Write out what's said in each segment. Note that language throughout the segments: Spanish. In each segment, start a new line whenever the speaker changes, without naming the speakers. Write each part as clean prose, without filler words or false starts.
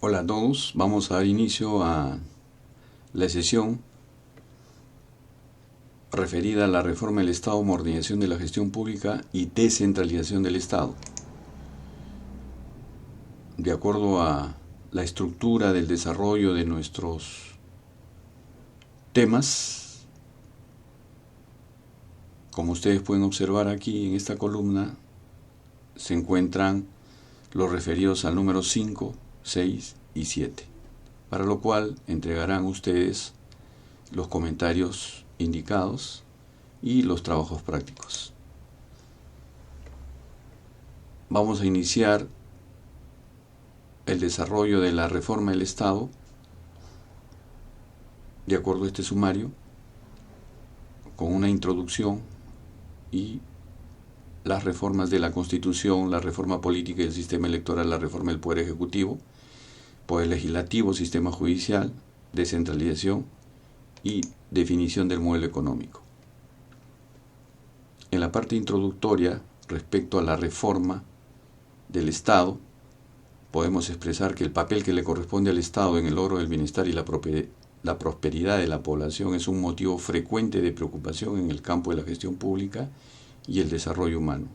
Hola a todos, vamos a dar inicio a la sesión referida a la reforma del Estado, modernización de la gestión pública y descentralización del Estado. De acuerdo a la estructura del desarrollo de nuestros temas, como ustedes pueden observar aquí en esta columna, se encuentran los referidos al número 5, 6 y 7, para lo cual entregarán ustedes los comentarios indicados y los trabajos prácticos. Vamos a iniciar el desarrollo de la reforma del Estado de acuerdo a este sumario, con una introducción y las reformas de la Constitución, la reforma política y el sistema electoral, la reforma del Poder Ejecutivo, Poder Legislativo, sistema judicial, descentralización y definición del modelo económico. En la parte introductoria, respecto a la reforma del Estado, podemos expresar que el papel que le corresponde al Estado en el logro del bienestar y la prosperidad de la población es un motivo frecuente de preocupación en el campo de la gestión pública y el desarrollo humano.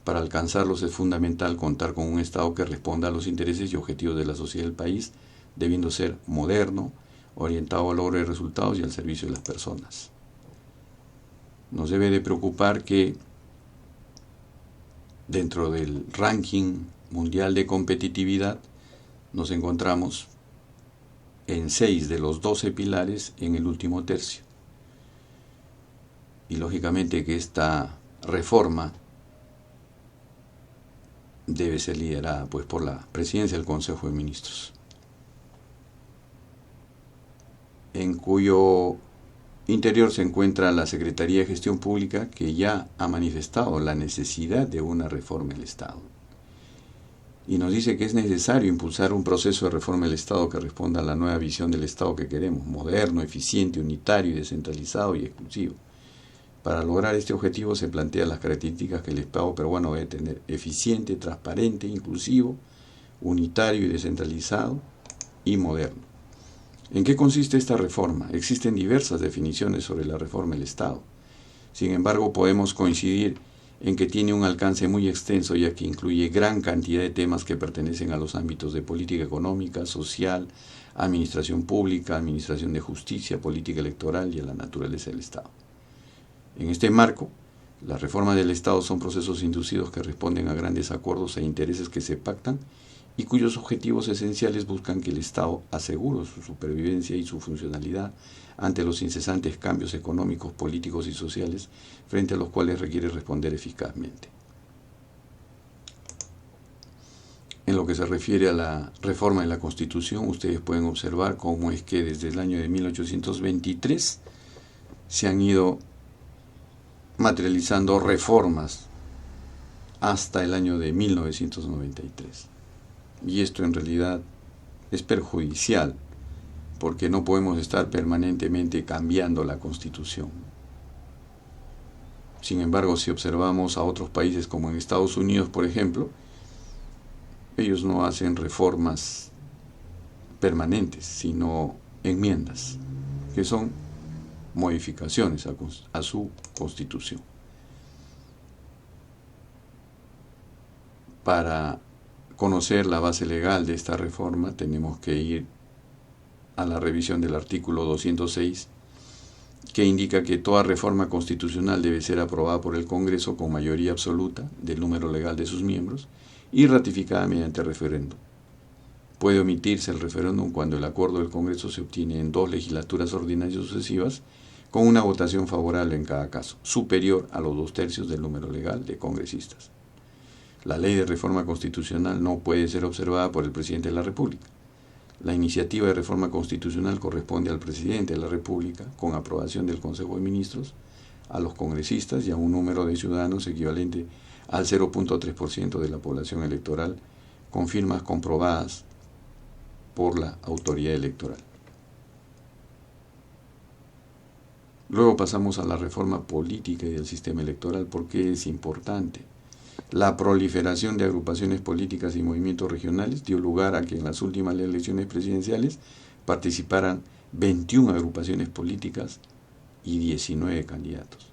Para alcanzarlos es fundamental contar con un Estado que responda a los intereses y objetivos de la sociedad del país, debiendo ser moderno, orientado al logro de resultados y al servicio de las personas. Nos debe de preocupar que dentro del ranking mundial de competitividad nos encontramos en 6 de los 12 pilares en el último tercio. Y lógicamente que esta reforma debe ser liderada por la presidencia del Consejo de Ministros, en cuyo interior se encuentra la Secretaría de Gestión Pública, que ya ha manifestado la necesidad de una reforma del Estado. Y nos dice que es necesario impulsar un proceso de reforma del Estado que responda a la nueva visión del Estado que queremos, moderno, eficiente, unitario, descentralizado y exclusivo. Para lograr este objetivo se plantean las características que el Estado peruano debe tener: eficiente, transparente, inclusivo, unitario y descentralizado y moderno. ¿En qué consiste esta reforma? Existen diversas definiciones sobre la reforma del Estado. Sin embargo, podemos coincidir en que tiene un alcance muy extenso, ya que incluye gran cantidad de temas que pertenecen a los ámbitos de política económica, social, administración pública, administración de justicia, política electoral y a la naturaleza del Estado. En este marco, las reformas del Estado son procesos inducidos que responden a grandes acuerdos e intereses que se pactan y cuyos objetivos esenciales buscan que el Estado asegure su supervivencia y su funcionalidad ante los incesantes cambios económicos, políticos y sociales frente a los cuales requiere responder eficazmente. En lo que se refiere a la reforma de la Constitución, ustedes pueden observar cómo es que desde el año de 1823 se han ido materializando reformas hasta el año de 1993. Y esto en realidad es perjudicial, porque no podemos estar permanentemente cambiando la Constitución. Sin embargo, si observamos a otros países como en Estados Unidos, por ejemplo, ellos no hacen reformas permanentes, sino enmiendas, que son modificaciones a su Constitución. Para conocer la base legal de esta reforma tenemos que ir a la revisión del artículo 206, que indica que toda reforma constitucional debe ser aprobada por el Congreso con mayoría absoluta del número legal de sus miembros y ratificada mediante referéndum. Puede omitirse el referéndum cuando el acuerdo del Congreso se obtiene en 2 legislaturas ordinarias sucesivas, con una votación favorable en cada caso, superior a los 2/3 del número legal de congresistas. La ley de reforma constitucional no puede ser observada por el presidente de la República. La iniciativa de reforma constitucional corresponde al presidente de la República, con aprobación del Consejo de Ministros, a los congresistas y a un número de ciudadanos equivalente al 0.3% de la población electoral, con firmas comprobadas por la autoridad electoral. Luego pasamos a la reforma política y del sistema electoral. ¿Por qué es importante? La proliferación de agrupaciones políticas y movimientos regionales dio lugar a que en las últimas elecciones presidenciales participaran 21 agrupaciones políticas y 19 candidatos.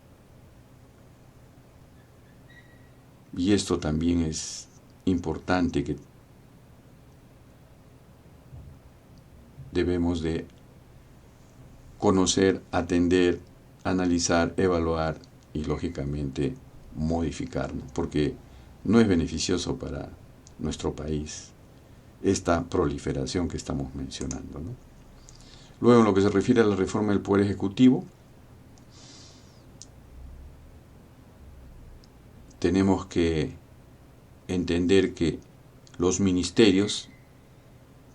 Y esto también es importante, que debemos de conocer, atender, analizar, evaluar y lógicamente modificar, ¿no? Porque no es beneficioso para nuestro país esta proliferación que estamos mencionando, ¿no? Luego, en lo que se refiere a la reforma del Poder Ejecutivo, tenemos que entender que los ministerios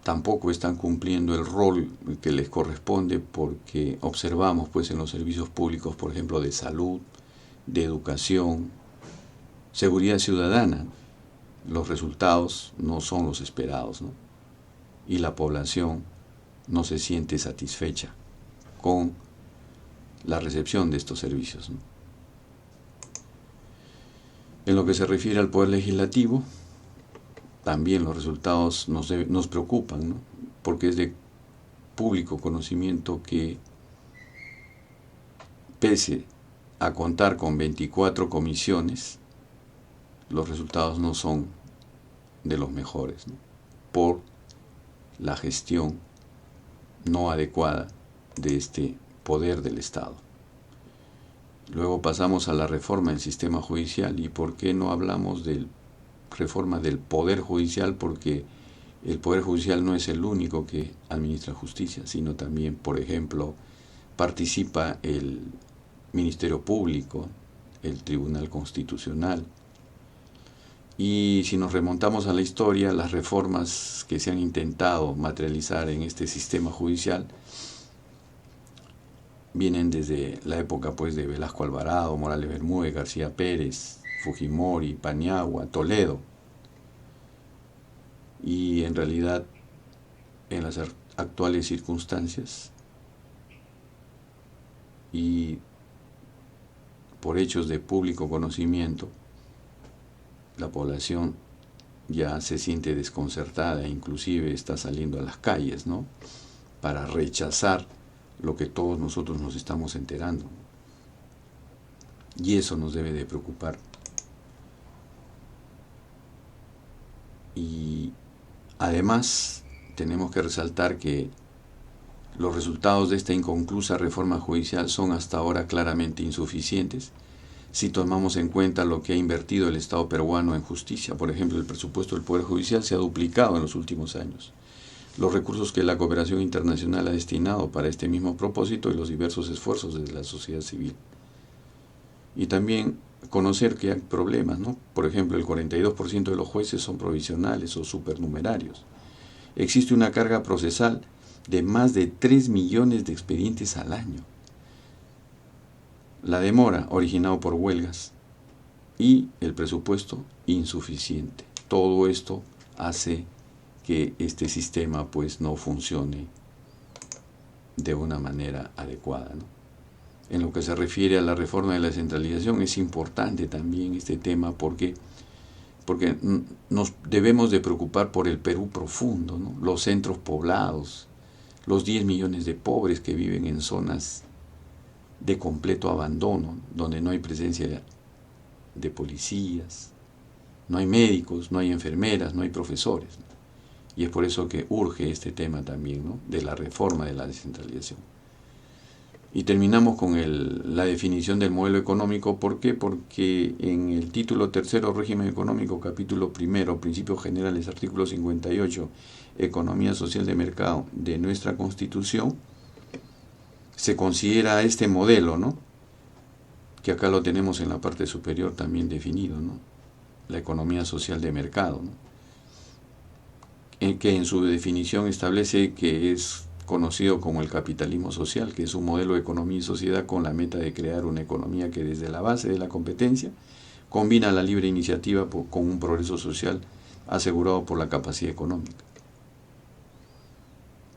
tampoco están cumpliendo el rol que les corresponde, porque observamos pues en los servicios públicos, por ejemplo, de salud, de educación, seguridad ciudadana, los resultados no son los esperados, ¿no? Y la población no se siente satisfecha con la recepción de estos servicios, ¿no? En lo que se refiere al Poder Legislativo, también los resultados nos preocupan, ¿no? Porque es de público conocimiento que, pese a contar con 24 comisiones, los resultados no son de los mejores, ¿no? Por la gestión no adecuada de este poder del Estado. Luego pasamos a la reforma del sistema judicial. ¿Y por qué no hablamos de reforma del Poder Judicial? Porque el Poder Judicial no es el único que administra justicia, sino también, por ejemplo, participa el Ministerio Público, el Tribunal Constitucional. Y si nos remontamos a la historia, las reformas que se han intentado materializar en este sistema judicial vienen desde la época pues de Velasco Alvarado, Morales Bermúdez, García Pérez, Fujimori, Paniagua, Toledo. Y en realidad, en las actuales circunstancias y por hechos de público conocimiento, la población ya se siente desconcertada, inclusive está saliendo a las calles, ¿no?, para rechazar lo que todos nosotros nos estamos enterando. Y eso nos debe de preocupar. Y además tenemos que resaltar que los resultados de esta inconclusa reforma judicial son hasta ahora claramente insuficientes si tomamos en cuenta lo que ha invertido el Estado peruano en justicia. Por ejemplo, el presupuesto del Poder Judicial se ha duplicado en los últimos años. Los recursos que la cooperación internacional ha destinado para este mismo propósito y los diversos esfuerzos de la sociedad civil. Y también conocer que hay problemas, ¿no? Por ejemplo, el 42% de los jueces son provisionales o supernumerarios. Existe una carga procesal de más de 3 millones de expedientes al año. La demora originado por huelgas y el presupuesto insuficiente. Todo esto hace que este sistema pues no funcione de una manera adecuada, ¿no? En lo que se refiere a la reforma de la descentralización, es importante también este tema porque nos debemos de preocupar por el Perú profundo, ¿no? Los centros poblados, los 10 millones de pobres que viven en zonas de completo abandono, donde no hay presencia de policías, no hay médicos, no hay enfermeras, no hay profesores, ¿no? Y es por eso que urge este tema también, ¿no?, de la reforma de la descentralización. Y terminamos con la definición del modelo económico. ¿Por qué? Porque en el título tercero, régimen económico, capítulo primero, principios generales, artículo 58, economía social de mercado de nuestra Constitución, se considera este modelo, ¿no?, que acá lo tenemos en la parte superior también definido, ¿no?, la economía social de mercado, ¿no?, que en su definición establece que es conocido como el capitalismo social, que es un modelo de economía y sociedad con la meta de crear una economía que desde la base de la competencia combina la libre iniciativa con un progreso social asegurado por la capacidad económica.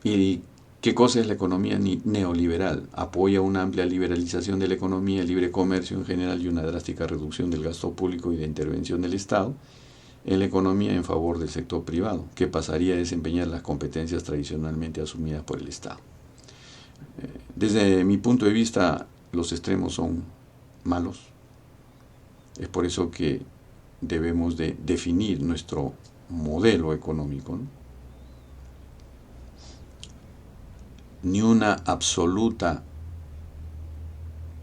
Y ¿Qué cosa es la economía neoliberal? Apoya una amplia liberalización de la economía, el libre comercio en general y una drástica reducción del gasto público y de intervención del Estado en la economía en favor del sector privado, que pasaría a desempeñar las competencias tradicionalmente asumidas por el Estado. Desde mi punto de vista, los extremos son malos. Es por eso que debemos de definir nuestro modelo económico, ¿no? Ni una absoluta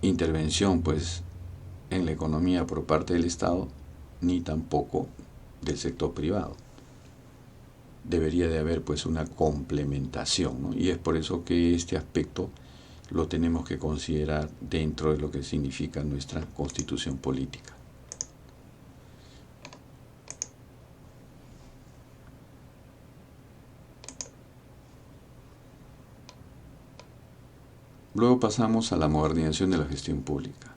intervención, pues, en la economía por parte del Estado, ni tampoco del sector privado. Debería de haber, pues, una complementación, ¿no? Y es por eso que este aspecto lo tenemos que considerar dentro de lo que significa nuestra constitución política. Luego pasamos a la modernización de la gestión pública.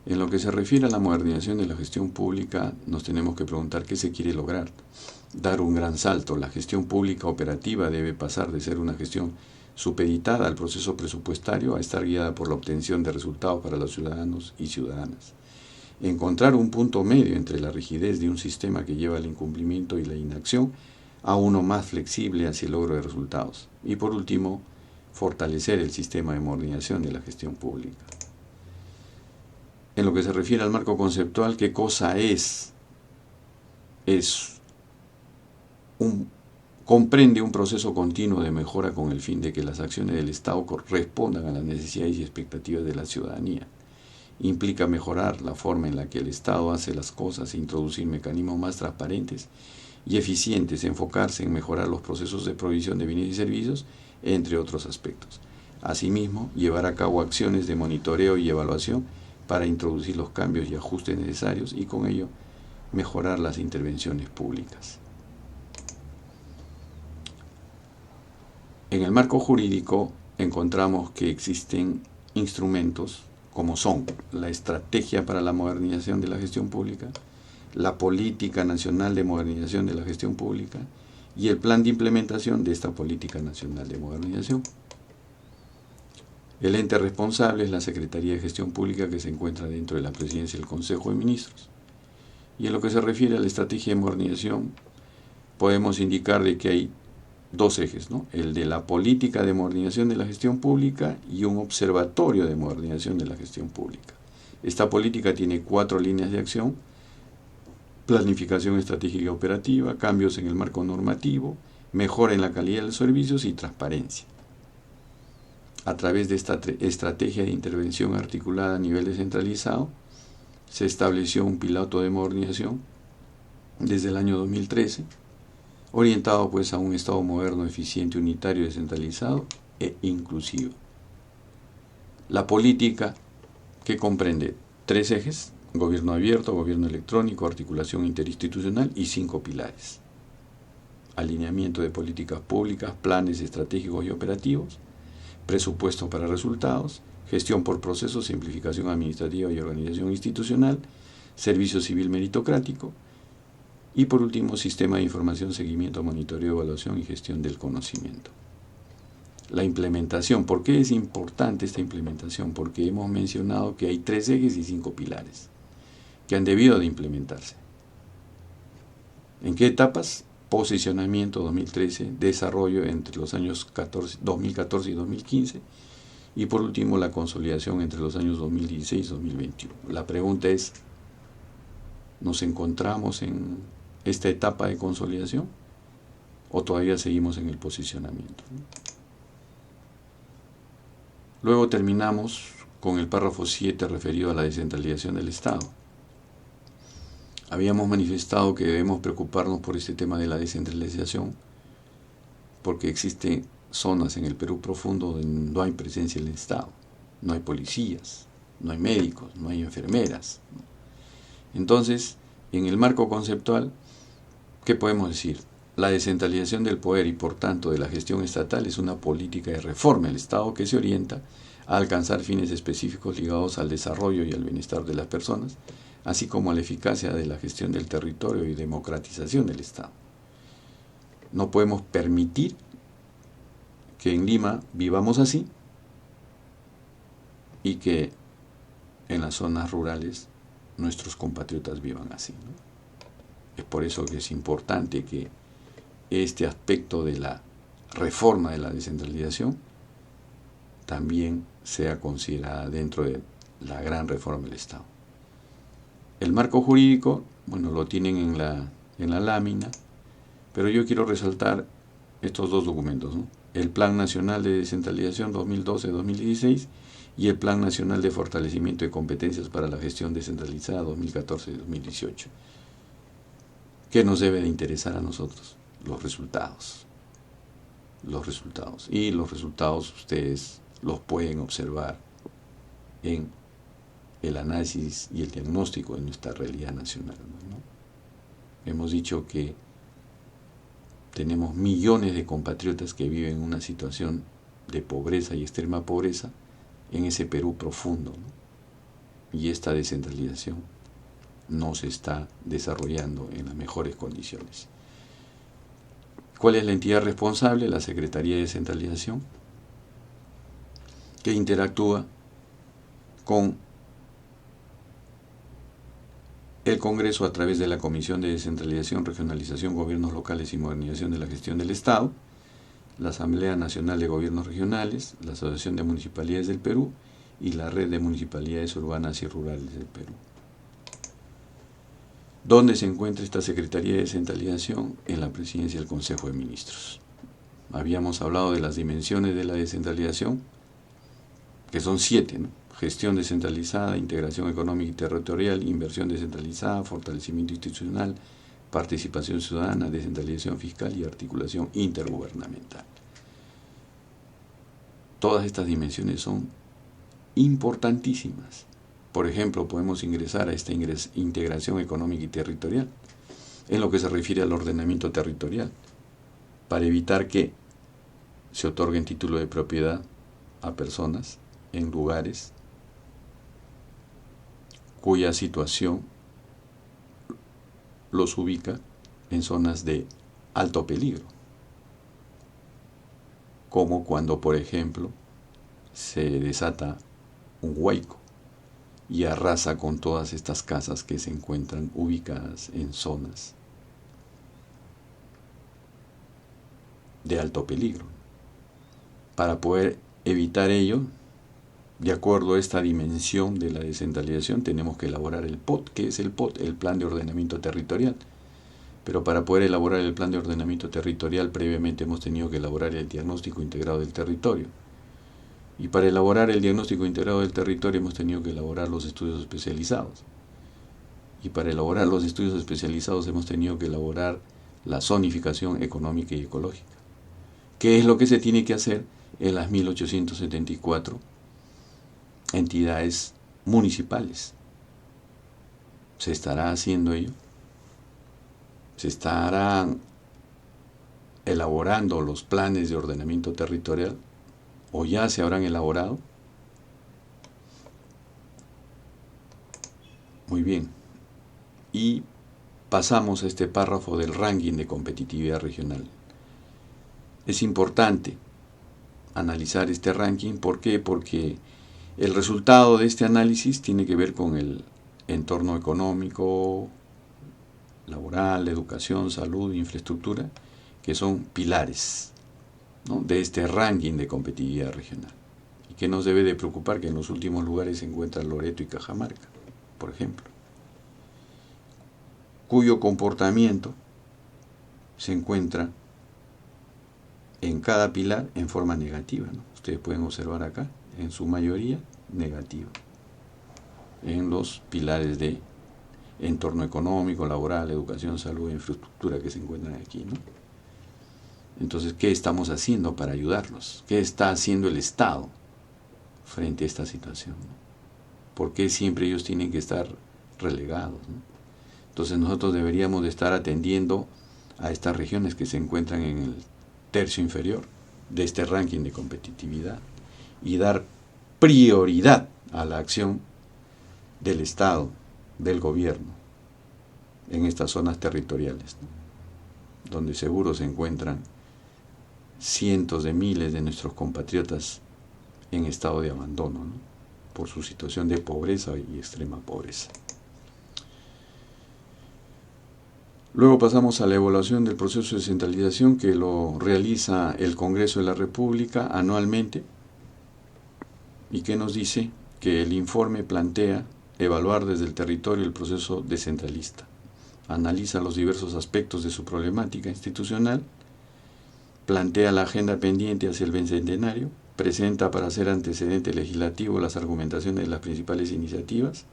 En lo que se refiere a la modernización de la gestión pública, nos tenemos que preguntar qué se quiere lograr. Dar un gran salto. La gestión pública operativa debe pasar de ser una gestión supeditada al proceso presupuestario a estar guiada por la obtención de resultados para los ciudadanos y ciudadanas. Encontrar un punto medio entre la rigidez de un sistema que lleva al incumplimiento y la inacción a uno más flexible hacia el logro de resultados. Y por último, fortalecer el sistema de modernización de la gestión pública. En lo que se refiere al marco conceptual, ¿qué cosa es? Comprende un proceso continuo de mejora con el fin de que las acciones del Estado correspondan a las necesidades y expectativas de la ciudadanía. Implica mejorar la forma en la que el Estado hace las cosas e introducir mecanismos más transparentes y eficientes, enfocarse en mejorar los procesos de provisión de bienes y servicios, entre otros aspectos. Asimismo, llevar a cabo acciones de monitoreo y evaluación para introducir los cambios y ajustes necesarios y con ello mejorar las intervenciones públicas. En el marco jurídico encontramos que existen instrumentos como son la Estrategia para la Modernización de la Gestión Pública, la Política Nacional de Modernización de la Gestión Pública y el Plan de Implementación de esta Política Nacional de Modernización. El ente responsable es la Secretaría de Gestión Pública, que se encuentra dentro de la Presidencia del Consejo de Ministros. Y en lo que se refiere a la estrategia de modernización, podemos indicar de que hay dos ejes, ¿no? El de la política de modernización de la gestión pública y un observatorio de modernización de la gestión pública. Esta política tiene 4 líneas de acción: planificación estratégica operativa, cambios en el marco normativo, mejora en la calidad de los servicios y transparencia. A través de esta estrategia de intervención articulada a nivel descentralizado, se estableció un piloto de modernización desde el año 2013, orientado pues a un Estado moderno, eficiente, unitario, descentralizado e inclusivo. La política, que comprende 3 ejes: gobierno abierto, gobierno electrónico, articulación interinstitucional y 5 pilares: alineamiento de políticas públicas, planes estratégicos y operativos, presupuesto para resultados, gestión por procesos, simplificación administrativa y organización institucional, servicio civil meritocrático y por último sistema de información, seguimiento, monitoreo, evaluación y gestión del conocimiento. La implementación. ¿Por qué es importante esta implementación? Porque hemos mencionado que hay 3 ejes y 5 pilares que han debido de implementarse. ¿En qué etapas? Posicionamiento 2013, desarrollo entre los años 2014 y 2015 y por último la consolidación entre los años 2016 y 2021. La pregunta es, ¿nos encontramos en esta etapa de consolidación o todavía seguimos en el posicionamiento? Luego terminamos con el párrafo 7 referido a la descentralización del Estado. Habíamos manifestado que debemos preocuparnos por este tema de la descentralización porque existen zonas en el Perú profundo donde no hay presencia del Estado, no hay policías, no hay médicos, no hay enfermeras. Entonces, en el marco conceptual, ¿qué podemos decir? La descentralización del poder y por tanto de la gestión estatal es una política de reforma del Estado que se orienta a alcanzar fines específicos ligados al desarrollo y al bienestar de las personas, así como a la eficacia de la gestión del territorio y democratización del Estado. No podemos permitir que en Lima vivamos así y que en las zonas rurales nuestros compatriotas vivan así, ¿no? Es por eso que es importante que este aspecto de la reforma de la descentralización también sea considerada dentro de la gran reforma del Estado. El marco jurídico, bueno, lo tienen en la lámina, pero yo quiero resaltar estos dos documentos, ¿no? El Plan Nacional de Descentralización 2012-2016 y el Plan Nacional de Fortalecimiento de Competencias para la Gestión Descentralizada 2014-2018. ¿Qué nos debe de interesar a nosotros? Los resultados. Los resultados. Y los resultados ustedes los pueden observar en el análisis y el diagnóstico de nuestra realidad nacional, ¿no? Hemos dicho que tenemos millones de compatriotas que viven en una situación de pobreza y extrema pobreza en ese Perú profundo, ¿no? Y esta descentralización no se está desarrollando en las mejores condiciones. ¿Cuál es la entidad responsable? La Secretaría de Descentralización, que interactúa con el Congreso a través de la Comisión de Descentralización, Regionalización, Gobiernos Locales y Modernización de la Gestión del Estado, la Asamblea Nacional de Gobiernos Regionales, la Asociación de Municipalidades del Perú y la Red de Municipalidades Urbanas y Rurales del Perú. ¿Dónde se encuentra esta Secretaría de Descentralización? En la Presidencia del Consejo de Ministros. Habíamos hablado de las dimensiones de la descentralización, que son 7, ¿no? Gestión descentralizada, integración económica y territorial, inversión descentralizada, fortalecimiento institucional, participación ciudadana, descentralización fiscal y articulación intergubernamental. Todas estas dimensiones son importantísimas. Por ejemplo, podemos ingresar a esta integración económica y territorial en lo que se refiere al ordenamiento territorial, para evitar que se otorguen títulos de propiedad a personas en lugares cuya situación los ubica en zonas de alto peligro, como cuando, por ejemplo, se desata un huaico y arrasa con todas estas casas que se encuentran ubicadas en zonas de alto peligro. Para poder evitar ello, de acuerdo a esta dimensión de la descentralización, tenemos que elaborar el POT. ¿Qué es el POT? El Plan de Ordenamiento Territorial. Pero para poder elaborar el Plan de Ordenamiento Territorial, previamente hemos tenido que elaborar el Diagnóstico Integrado del Territorio. Y para elaborar el Diagnóstico Integrado del Territorio hemos tenido que elaborar los estudios especializados. Y para elaborar los estudios especializados hemos tenido que elaborar la zonificación económica y ecológica. ¿Qué es lo que se tiene que hacer en las 1874 entidades municipales? ¿Se estará haciendo ello? ¿Se estarán elaborando los planes de ordenamiento territorial? ¿O ya se habrán elaborado? Muy bien. Y pasamos a este párrafo del ranking de competitividad regional. Es importante analizar este ranking. ¿Por qué? Porque el resultado de este análisis tiene que ver con el entorno económico, laboral, educación, salud, infraestructura, que son pilares, ¿no?, de este ranking de competitividad regional. Y que nos debe de preocupar que en los últimos lugares se encuentran Loreto y Cajamarca, por ejemplo, cuyo comportamiento se encuentra en cada pilar en forma negativa, ¿no? Ustedes pueden observar acá, en su mayoría negativa, en los pilares de entorno económico, laboral, educación, salud e infraestructura que se encuentran aquí, ¿no? Entonces, ¿qué estamos haciendo para ayudarlos? ¿Qué está haciendo el Estado frente a esta situación, ¿no? ¿Por qué siempre ellos tienen que estar relegados, ¿no? Entonces nosotros deberíamos de estar atendiendo a estas regiones que se encuentran en el tercio inferior de este ranking de competitividad y dar prioridad a la acción del Estado, del gobierno, en estas zonas territoriales, ¿no?, donde seguro se encuentran cientos de miles de nuestros compatriotas en estado de abandono, ¿no? Por su situación de pobreza y extrema pobreza. Luego pasamos a la evaluación del proceso de descentralización que lo realiza el Congreso de la República anualmente y que nos dice que el informe plantea evaluar desde el territorio el proceso descentralista, analiza los diversos aspectos de su problemática institucional, plantea la agenda pendiente hacia el bicentenario, presenta para hacer antecedente legislativo las argumentaciones de las principales iniciativas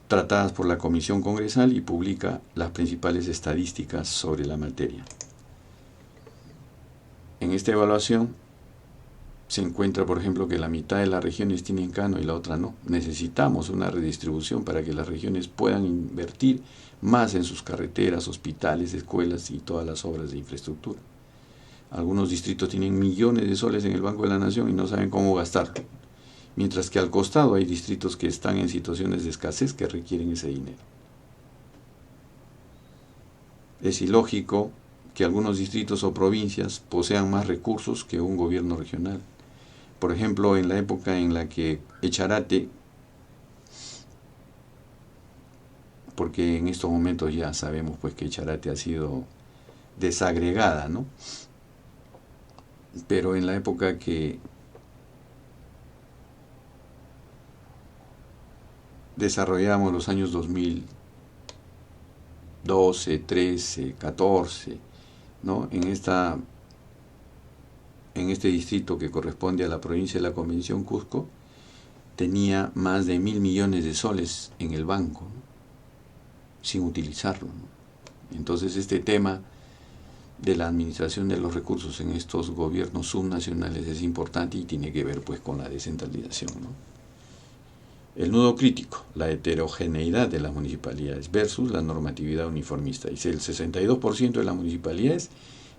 tratadas por la Comisión Congresal y publica las principales estadísticas sobre la materia. En esta evaluación se encuentra, por ejemplo, que la mitad de las regiones tienen cano y la otra no. Necesitamos una redistribución para que las regiones puedan invertir más en sus carreteras, hospitales, escuelas y todas las obras de infraestructura. Algunos distritos tienen millones de soles en el Banco de la Nación y no saben cómo gastarlo, mientras que al costado hay distritos que están en situaciones de escasez que requieren ese dinero. Es ilógico que algunos distritos o provincias posean más recursos que un gobierno regional. Por ejemplo, en la época en la que Echarate, porque en estos momentos ya sabemos pues que Echarate ha sido desagregada, ¿no? Pero en la época que desarrollamos los años 2012, 13, 14, ¿no? En este distrito que corresponde a la provincia de la Convención Cusco, tenía más de 1.000 millones de soles en el banco, ¿no? Sin utilizarlo, ¿no? Entonces este tema de la administración de los recursos en estos gobiernos subnacionales es importante y tiene que ver pues con la descentralización, ¿no? El nudo crítico, la heterogeneidad de las municipalidades versus la normatividad uniformista. Dice, el 62% de las municipalidades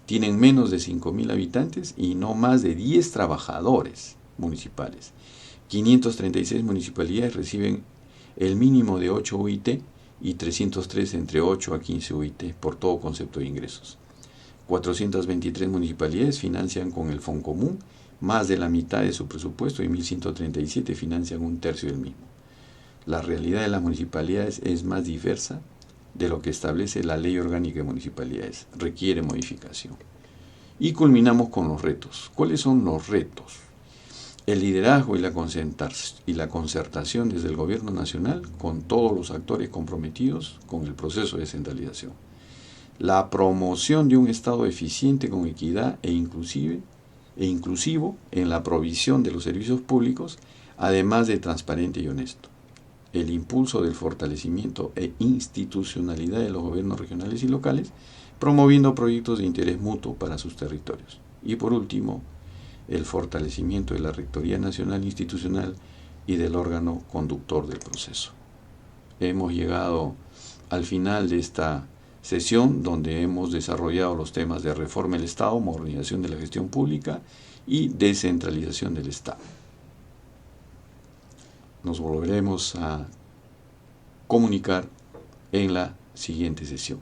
tienen menos de 5.000 habitantes y no más de 10 trabajadores municipales. 536 municipalidades reciben el mínimo de 8 UIT y 303 entre 8 a 15 UIT por todo concepto de ingresos. 423 municipalidades financian con el Foncomún más de la mitad de su presupuesto y 1.137 financian un tercio del mismo. La realidad de las municipalidades es más diversa de lo que establece la Ley Orgánica de Municipalidades. Requiere modificación. Y culminamos con los retos. ¿Cuáles son los retos? El liderazgo y la concertación desde el Gobierno Nacional con todos los actores comprometidos con el proceso de descentralización. La promoción de un Estado eficiente con equidad e inclusivo en la provisión de los servicios públicos, además de transparente y honesto. El impulso del fortalecimiento e institucionalidad de los gobiernos regionales y locales, promoviendo proyectos de interés mutuo para sus territorios. Y por último, el fortalecimiento de la Rectoría Nacional Institucional y del órgano conductor del proceso. Hemos llegado al final de esta sesión donde hemos desarrollado los temas de reforma del Estado, modernización de la gestión pública y descentralización del Estado. Nos volveremos a comunicar en la siguiente sesión.